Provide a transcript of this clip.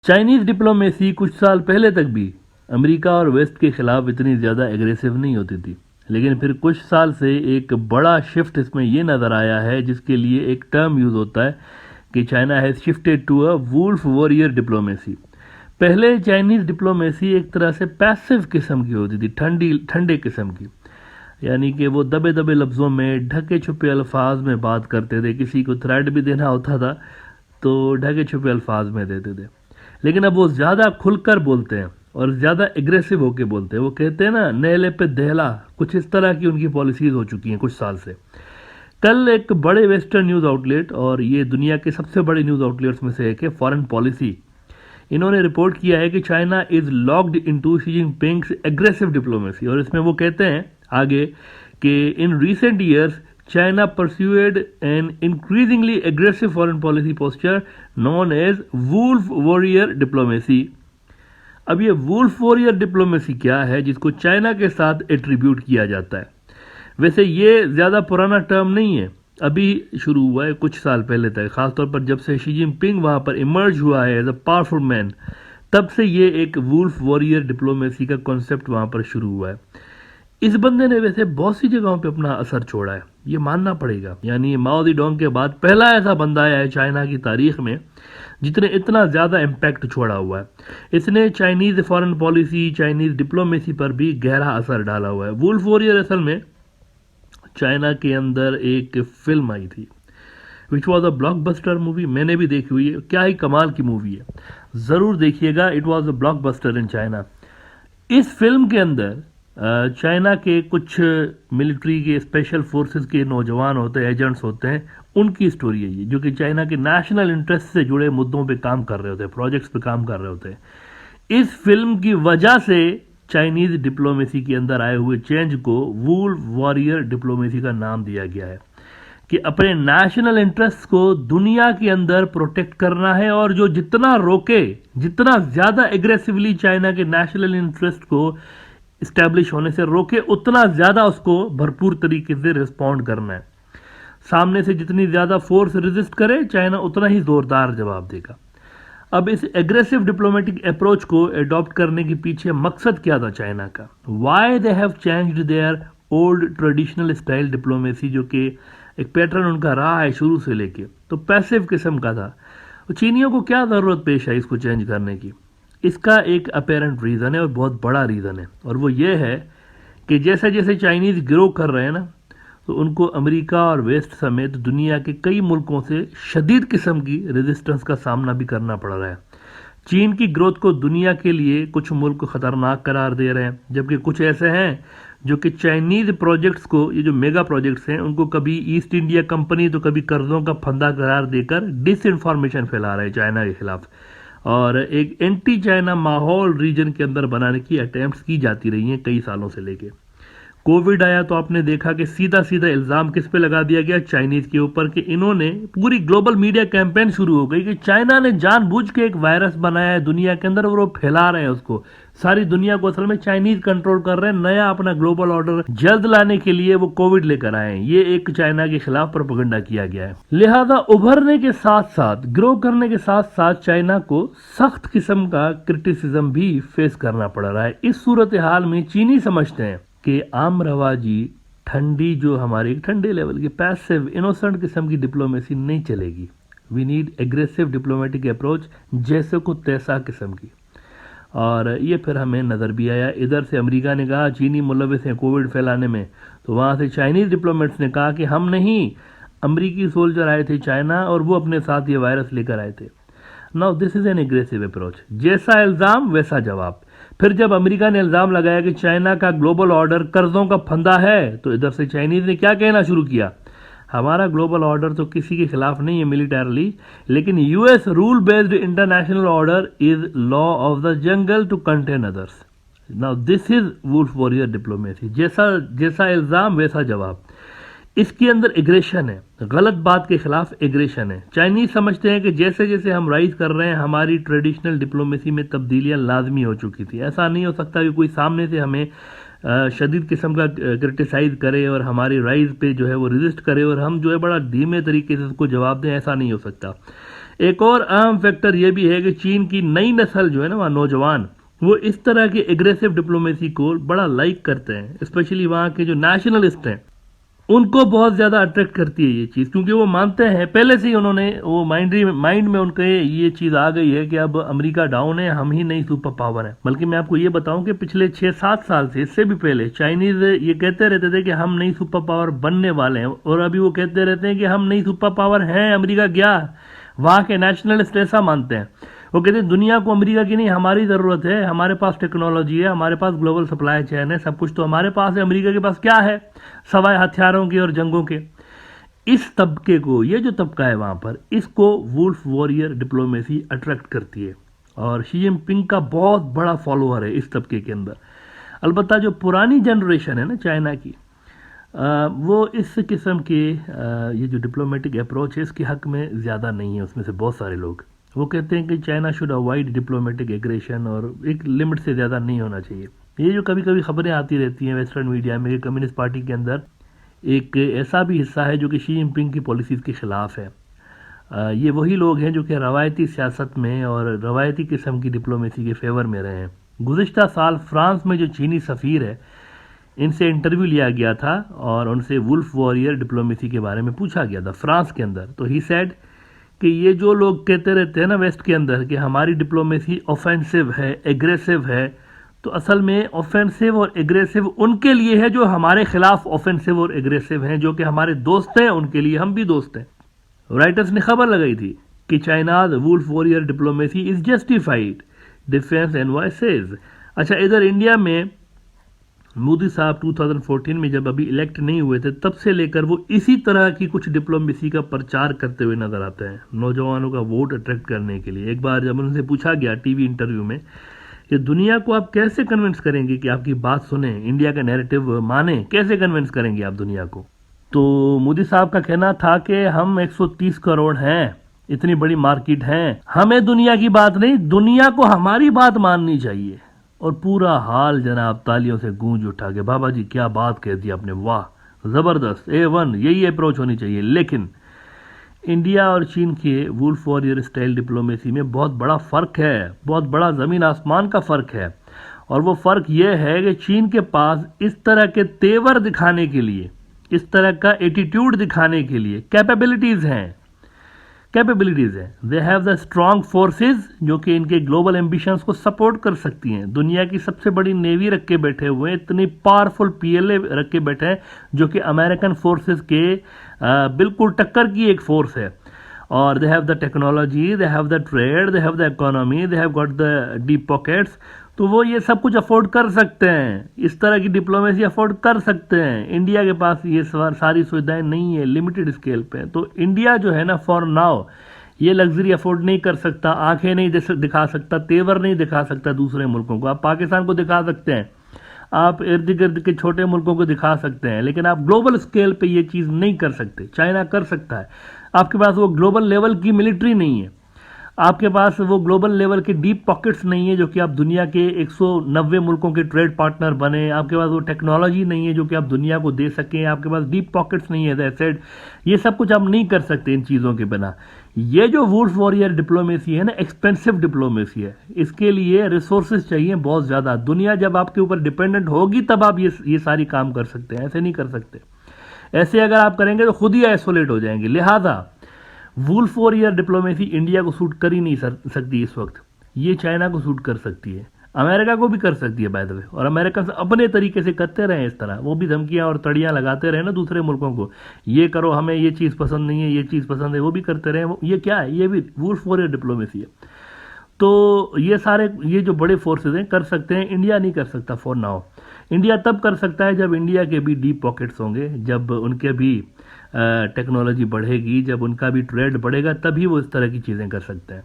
Chinese diplomacy कुछ साल पहले तक भी अमेरिका और वेस्ट के खिलाफ इतनी ज़्यादा एग्रेसिव नहीं होती थी, लेकिन फिर कुछ साल से एक बड़ा शिफ्ट इसमें ये नज़र आया है, जिसके लिए एक टर्म यूज़ होता है कि China has shifted to a wolf warrior diplomacy. पहले चाइनीज़ डिप्लोमेसी एक तरह से पैसिव किस्म की होती थी, ठंडे किस्म की, यानी कि वो दबे दबे लफ्ज़ों में ढके छुपे अल्फाज में बात करते थे। किसी को थ्रेट भी देना होता था तो ढके छुपे अल्फाज में देते थे। लेकिन अब वो ज़्यादा खुलकर बोलते हैं और ज़्यादा एग्रेसिव होके बोलते हैं। वो कहते हैं ना, नेले पे दहला, कुछ इस तरह की उनकी पॉलिसीज़ हो चुकी हैं कुछ साल से। कल एक बड़े वेस्टर्न न्यूज़ आउटलेट, और ये दुनिया के सबसे बड़े न्यूज़ आउटलेट्स में से एक है, फॉरेन पॉलिसी, इन्होंने रिपोर्ट किया है कि China is locked into Xi Jinping's aggressive diplomacy. और इसमें वो कहते हैं आगे कि in recent years China pursued an increasingly aggressive foreign policy posture known as wolf warrior diplomacy। अब ये wolf warrior diplomacy क्या है जिसको चाइना के साथ एट्रीब्यूट किया जाता है? वैसे ये ज़्यादा पुराना टर्म नहीं है, अभी शुरू हुआ है कुछ साल पहले तक, खासतौर पर जब से शी जिनपिंग वहाँ पर इमर्ज हुआ है एज अ पावरफुल मैन, तब से ये एक वुल्फ वॉरियर डिप्लोमेसी का कॉन्सेप्ट वहाँ पर शुरू हुआ है। इस बंदे ने वैसे बहुत सी जगहों पे अपना असर छोड़ा है, ये मानना पड़ेगा। यानी माओ ज़ेडोंग के बाद पहला ऐसा बंदा आया है चाइना की तारीख में जितने इतना ज़्यादा इम्पैक्ट छोड़ा हुआ है। इसने Chinese foreign policy, Chinese diplomacy पर भी गहरा असर डाला हुआ है। वुल्फ वॉरियर असल में चाइना के अंदर एक फिल्म आई थी which was a blockbuster movie, मैंने भी देखी हुई है, क्या ही कमाल की मूवी है, ज़रूर देखिएगा। It was a blockbuster in China. इस फिल्म के अंदर चाइना के कुछ मिलिट्री के स्पेशल फोर्सेस के नौजवान होते हैं, एजेंट्स होते हैं, उनकी स्टोरी है ये, जो कि चाइना के नेशनल इंटरेस्ट से जुड़े मुद्दों पे काम कर रहे होते हैं, प्रोजेक्ट्स पे काम कर रहे होते हैं। इस फिल्म की वजह से चाइनीज़ डिप्लोमेसी के अंदर आए हुए चेंज को वुल्फ वॉरियर डिप्लोमेसी का नाम दिया गया है कि अपने नेशनल इंटरेस्ट को दुनिया के अंदर प्रोटेक्ट करना है, और जो जितना रोके, जितना ज़्यादा एग्रेसिवली चाइना के नेशनल इंटरेस्ट को इस्टेब्लिश होने से रोके, उतना ज़्यादा उसको भरपूर तरीके से रिस्पॉन्ड करना है। सामने से जितनी ज़्यादा फोर्स रेजिस्ट करे, चाइना उतना ही ज़ोरदार जवाब देगा। अब इस एग्रेसिव डिप्लोमेटिक अप्रोच को अडॉप्ट करने के पीछे मकसद क्या था चाइना का? Why they have changed their old traditional style diplomacy, जो कि एक पैटर्न उनका रहा है शुरू से लेके, तो पैसिव किस्म का था। चीनियों को क्या ज़रूरत पेश आई इसको चेंज करने की? इसका एक अपेरेंट रीज़न है और बहुत बड़ा रीज़न है, और वो ये है कि जैसे जैसे चाइनीज़ ग्रो कर रहे हैं ना, तो उनको अमेरिका और वेस्ट समेत दुनिया के कई मुल्कों से शदीद किस्म की रेजिस्टेंस का सामना भी करना पड़ रहा है। चीन की ग्रोथ को दुनिया के लिए कुछ मुल्क ख़तरनाक करार दे रहे हैं, जबकि कुछ ऐसे हैं जो कि चाइनीज़ प्रोजेक्ट्स को, ये जो मेगा प्रोजेक्ट्स हैं, उनको कभी ईस्ट इंडिया कंपनी तो कभी कर्जों का फंदा करार देकर डिसइंफॉर्मेशन फैला रहे हैं चाइना के खिलाफ, और एक एंटी चाइना माहौल रीजन के अंदर बनाने की अटेम्प्ट्स की जाती रही हैं कई सालों से लेके। कोविड आया तो आपने देखा कि सीधा सीधा इल्ज़ाम किस पे लगा दिया गया? चाइनीज़ के ऊपर, कि इन्होंने, पूरी ग्लोबल मीडिया कैंपेन शुरू हो गई कि चाइना ने जानबूझ के एक वायरस बनाया है दुनिया के अंदर और वो फैला रहे हैं उसको। सारी दुनिया को असल में चाइनीज़ कंट्रोल कर रहे हैं। नया अपना ग्लोबल ऑर्डर जल्द लाने के लिए वो कोविड लेकर आए हैं। ये एक चाइना के खिलाफ प्रोपेगेंडा किया गया है। लिहाजा उभरने के साथ साथ, ग्रो करने के साथ साथ चाइना को सख्त किस्म का क्रिटिसिज्म भी फेस करना पड़ रहा है। इस सूरत हाल में चीनी समझते हैं कि आम रवाजी ठंडी, जो हमारी ठंडे लेवल की पैसिव इनोसेंट किस्म की डिप्लोमेसी नहीं चलेगी। We need aggressive diplomatic approach, जैसे को तैसा किस्म की। और ये फिर हमें नज़र भी आया। इधर से अमेरिका ने कहा चीनी मुलविस हैं कोविड फैलाने में, तो वहाँ से चाइनीज़ डिप्लोमेट्स ने कहा कि हम नहीं, अमरीकी सोल्जर आए थे चाइना और वो अपने साथ ये वायरस लेकर आए थे। Now this is an aggressive approach, जैसा इल्ज़ाम वैसा जवाब। फिर जब अमेरिका ने इल्ज़ाम लगाया कि चाइना का ग्लोबल ऑर्डर कर्जों का फंदा है, तो इधर से चाइनीज़ ने क्या कहना शुरू किया? हमारा ग्लोबल ऑर्डर तो किसी के खिलाफ नहीं है मिलिटरली, लेकिन US rule based international order is law of the jungle to contain others. Now this is wolf warrior diplomacy, जैसा इल्ज़ाम वैसा जवाब। इसके अंदर एग्रेशन है, गलत बात के खिलाफ एग्रेशन है। चाइनीज समझते हैं कि जैसे जैसे हम राइज कर रहे हैं, हमारी ट्रेडिशनल डिप्लोमेसी में तब्दीलियां लाजमी हो चुकी थी। ऐसा नहीं हो सकता कि कोई सामने से हमें शदीद किस्म का क्रिटिसाइज करे और हमारी राइज पे जो है वो रेजिस्ट करे और हम जो है बड़ा धीमे तरीके से उसको जवाब दें, ऐसा नहीं हो सकता। एक और अहम फैक्टर यह भी है कि चीन की नई नस्ल जो है ना, वहाँ नौजवान, वो इस तरह के एग्रेसिव डिप्लोमेसी को बड़ा लाइक करते हैं। स्पेशली वहाँ के जो नेशनलिस्ट हैं, उनको बहुत ज़्यादा अट्रैक्ट करती है ये चीज़, क्योंकि वो मानते हैं, पहले से ही उन्होंने वो माइंड में उनके ये चीज़ आ गई है कि अब अमेरिका डाउन है, हम ही नई सुपर पावर है। बल्कि मैं आपको ये बताऊं कि पिछले 6-7 साल से, इससे भी पहले, चाइनीज़ ये कहते रहते थे कि हम नई सुपर पावर बनने वाले हैं, और अभी वो कहते रहते हैं कि हम नई सुपर पावर हैं, अमेरिका क्या। वहाँ के नेशनलिस्ट ऐसा मानते हैं। वो कहते हैं दुनिया को अमेरिका की नहीं, हमारी ज़रूरत है, हमारे पास टेक्नोलॉजी है, हमारे पास ग्लोबल सप्लाई चेन है, सब कुछ तो हमारे पास है, अमेरिका के पास क्या है सवाए हथियारों के और जंगों के। इस तबके को, ये जो तबका है वहाँ पर, इसको वुल्फ वॉरियर डिप्लोमेसी अट्रैक्ट करती है, और शी जिनपिंग का बहुत बड़ा फॉलोअर है इस तबके के अंदर। अलबत्ता जो पुरानी जनरेशन है ना चाइना की, वो इस किस्म के ये जो डिप्लोमेटिक अप्रोच है इसके हक में ज़्यादा नहीं है। उसमें से बहुत सारे लोग वो कहते हैं कि China should avoid diplomatic aggression, और एक लिमिट से ज़्यादा नहीं होना चाहिए। ये जो कभी कभी खबरें आती रहती हैं वेस्टर्न मीडिया में कि कम्युनिस्ट पार्टी के अंदर एक ऐसा भी हिस्सा है जो कि शी जिनपिंग की पॉलिसीज़ के ख़िलाफ़ है। ये वही लोग हैं जो कि रवायती सियासत में और रवायती किस्म की डिप्लोमेसी के फेवर में रहे हैं। गुज़िश्ता साल फ्रांस में जो चीनी सफ़ीर है, इनसे इंटरव्यू लिया गया था और उनसे वुल्फ वॉरियर डिप्लोमेसी के बारे में पूछा गया था फ्रांस के अंदर। तो ही सेड कि ये जो लोग कहते रहते हैं ना वेस्ट के अंदर कि हमारी डिप्लोमेसी ऑफेंसिव है, एग्रेसिव है, तो असल में ऑफेंसिव और एग्रेसिव उनके लिए है जो हमारे खिलाफ ऑफेंसिव और एग्रेसिव हैं, जो कि हमारे दोस्त हैं, उनके लिए हम भी दोस्त हैं। राइटर्स ने खबर लगाई थी कि China's wolf warrior diplomacy is justified, defence envoy says. अच्छा, इधर इंडिया में मोदी साहब 2014 में जब अभी इलेक्ट नहीं हुए थे, तब से लेकर वो इसी तरह की कुछ डिप्लोमेसी का प्रचार करते हुए नजर आते हैं नौजवानों का वोट अट्रैक्ट करने के लिए। एक बार जब उनसे पूछा गया टीवी इंटरव्यू में कि दुनिया को आप कैसे कन्विंस करेंगे कि आपकी बात सुने, इंडिया का नैरेटिव माने, कैसे कन्विंस करेंगे आप दुनिया को, तो मोदी साहब का कहना था कि हम 130 करोड़ हैं, इतनी बड़ी मार्केट है, हमें दुनिया की बात नहीं, दुनिया को हमारी बात माननी चाहिए। और पूरा हाल जनाब तालियों से गूंज उठा के बाबा जी क्या बात कह दी आपने, वाह जबरदस्त, A1, यही अप्रोच होनी चाहिए। लेकिन इंडिया और चीन के वुल्फ वॉरियर स्टाइल डिप्लोमेसी में बहुत बड़ा फर्क है, बहुत बड़ा जमीन आसमान का फर्क है। और वो फर्क ये है कि चीन के पास इस तरह के तेवर दिखाने के लिए, इस तरह का एटीट्यूड दिखाने के लिए कैपेबिलिटीज हैं। They have the strong forces जो कि इनके ग्लोबल एम्बिशंस को सपोर्ट कर सकती हैं। दुनिया की सबसे बड़ी नेवी रख के बैठे हुए हैं, इतनी पावरफुल PLA रख के बैठे हैं जो कि अमेरिकन फोर्सेस के बिल्कुल टक्कर की एक फोर्स है। और they have the technology, they have the trade, they have the economy, they have got the deep pockets. तो वो ये सब कुछ अफोर्ड कर सकते हैं, इस तरह की डिप्लोमेसी अफोर्ड कर सकते हैं। इंडिया के पास ये सारी सुविधाएं नहीं है, लिमिटेड स्केल पे। तो इंडिया जो है ना, फॉर नाउ ये लग्जरी अफोर्ड नहीं कर सकता, आंखें नहीं दिखा सकता, तेवर नहीं दिखा सकता दूसरे मुल्कों को। आप पाकिस्तान को दिखा सकते हैं, आप इर्द गिर्द के छोटे मुल्कों को दिखा सकते हैं, लेकिन आप ग्लोबल स्केल पे ये चीज़ नहीं कर सकते। चाइना कर सकता है, आपके पास वो ग्लोबल लेवल की मिलिट्री नहीं है, आपके पास वो ग्लोबल लेवल के डीप पॉकेट्स नहीं है जो कि आप दुनिया के 190 मुल्कों के ट्रेड पार्टनर बने, आपके पास वो टेक्नोलॉजी नहीं है जो कि आप दुनिया को दे सकें, आपके पास डीप पॉकेट्स नहीं है, दैट सेड ये सब कुछ आप नहीं कर सकते इन चीज़ों के बिना। ये जो वुल्फ वॉरियर डिप्लोमेसी है ना, एक्सपेंसिव डिप्लोमेसी है, इसके लिए रिसोर्सेज चाहिए बहुत ज़्यादा। दुनिया जब आपके ऊपर डिपेंडेंट होगी तब आप ये सारी काम कर सकते हैं, ऐसे नहीं कर सकते। ऐसे अगर आप करेंगे तो खुद ही आइसोलेट हो जाएंगे। लिहाजा वुल्फ वॉरियर डिप्लोमेसी इंडिया को सूट कर ही नहीं सकती इस वक्त, ये चाइना को सूट कर सकती है, अमेरिका को भी कर सकती है बाय द वे। और अमेरिका से अपने तरीके से करते रहे इस तरह, वो भी धमकियां और तड़ियां लगाते रहे ना दूसरे मुल्कों को, ये करो, हमें ये चीज़ पसंद नहीं है, ये चीज़ पसंद है, वो भी करते रहे। ये क्या है, ये भी वुल्फ वॉरियर डिप्लोमेसी है। तो ये सारे ये जो बड़े फोर्सेज हैं कर सकते हैं, इंडिया नहीं कर सकता फॉर नाउ। इंडिया तब कर सकता है जब इंडिया के भी डीप पॉकेट्स होंगे, जब उनके भी टेक्नोलॉजी बढ़ेगी, जब उनका भी ट्रेड बढ़ेगा, तभी वो इस तरह की चीज़ें कर सकते हैं।